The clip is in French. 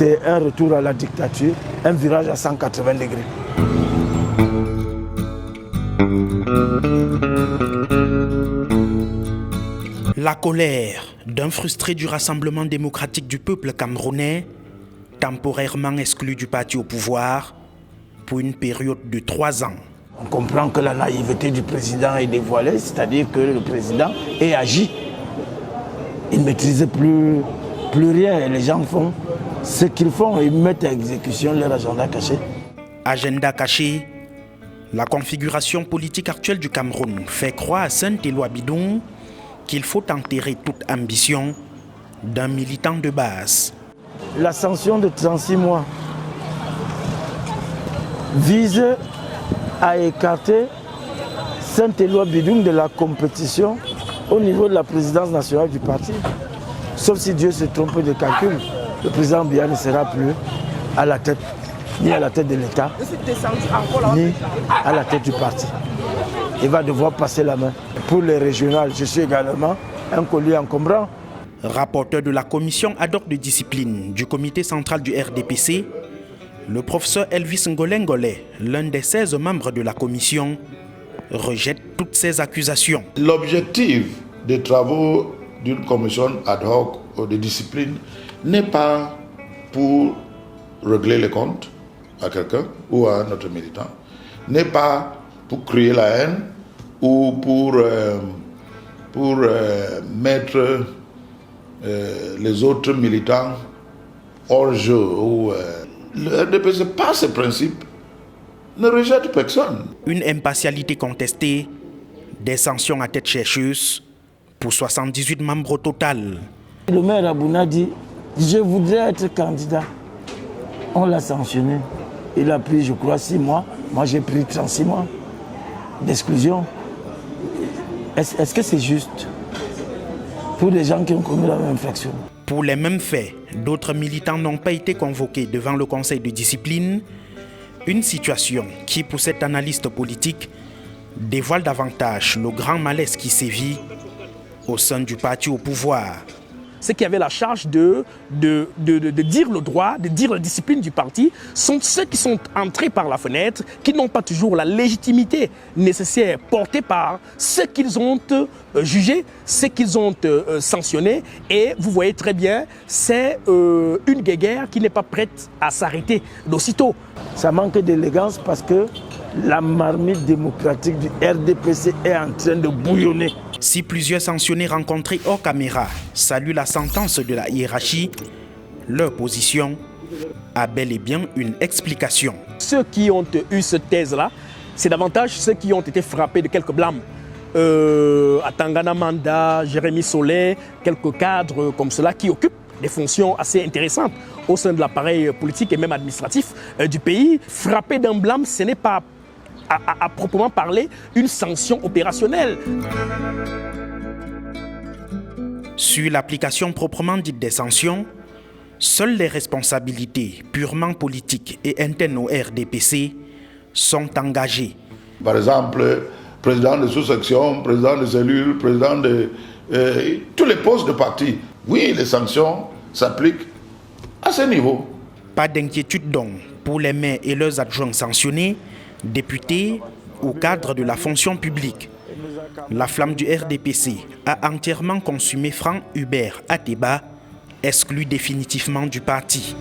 c'est un retour à la dictature, un virage à 180 degrés. La colère d'un frustré du Rassemblement démocratique du peuple camerounais, temporairement exclu du parti au pouvoir pour une période de 3 ans. On comprend que la naïveté du président est dévoilée, c'est-à-dire que le président est agi. Il ne maîtrise plus rien et les gens font ce qu'ils font, ils mettent à exécution leur agenda caché. Agenda caché, la configuration politique actuelle du Cameroun fait croire à Saint-Éloi Bidon qu'il faut enterrer toute ambition d'un militant de base. La sanction de 36 mois vise à écarter Saint-Éloi Bidon de la compétition au niveau de la présidence nationale du parti. Sauf si Dieu se trompe de calcul, le président Biya ne sera plus à la tête, ni à la tête de l'État, ni à la tête du parti. Il va devoir passer la main. Pour les régionales, je suis également un collier encombrant. Rapporteur de la commission ad hoc de discipline du comité central du RDPC, le professeur Elvis Ngolengole, l'un des 16 membres de la commission, rejette toutes ces accusations. L'objectif des travaux d'une commission ad hoc de discipline n'est pas pour régler les comptes à quelqu'un ou à un autre militant, n'est pas pour créer la haine ou pour mettre les autres militants hors jeu. Le RDPC, par ce principe, ne rejette personne. Une impartialité contestée, des sanctions à tête chercheuse pour 78 membres au total. Le maire Abouna dit « Je voudrais être candidat ». On l'a sanctionné. Il a pris, je crois, 6 mois. Moi, j'ai pris 36 mois d'exclusion. Est-ce que c'est juste pour les gens qui ont commis la même infraction? Pour les mêmes faits, d'autres militants n'ont pas été convoqués devant le conseil de discipline. Une situation qui, pour cet analyste politique, dévoile davantage le grand malaise qui sévit au sein du parti au pouvoir. Ceux qui avaient la charge de dire le droit, de dire la discipline du parti, sont ceux qui sont entrés par la fenêtre, qui n'ont pas toujours la légitimité nécessaire portée par ceux qu'ils ont jugés, ceux qu'ils ont sanctionnés. Et vous voyez très bien, c'est une guéguerre qui n'est pas prête à s'arrêter d'aussitôt. Ça manque d'élégance parce que la marmite démocratique du RDPC est en train de bouillonner. Si plusieurs sanctionnés rencontrés hors caméra saluent la sentence de la hiérarchie, leur position a bel et bien une explication. Ceux qui ont eu cette thèse-là, c'est davantage ceux qui ont été frappés de quelques blâmes. Atangana Manda, Jérémy Solé, quelques cadres comme cela qui occupent des fonctions assez intéressantes au sein de l'appareil politique et même administratif du pays. Frapper d'un blâme, ce n'est pas à proprement parler une sanction opérationnelle. Sur l'application proprement dite des sanctions, seules les responsabilités purement politiques et internes au RDPC sont engagées. Par exemple, président de sous-section, président de cellule, président de tous les postes de parti. Oui, les sanctions s'appliquent à ce niveau. Pas d'inquiétude donc pour les maires et leurs adjoints sanctionnés, députés ou cadres de la fonction publique. La flamme du RDPC a entièrement consumé Franck Hubert Ateba, exclu définitivement du parti.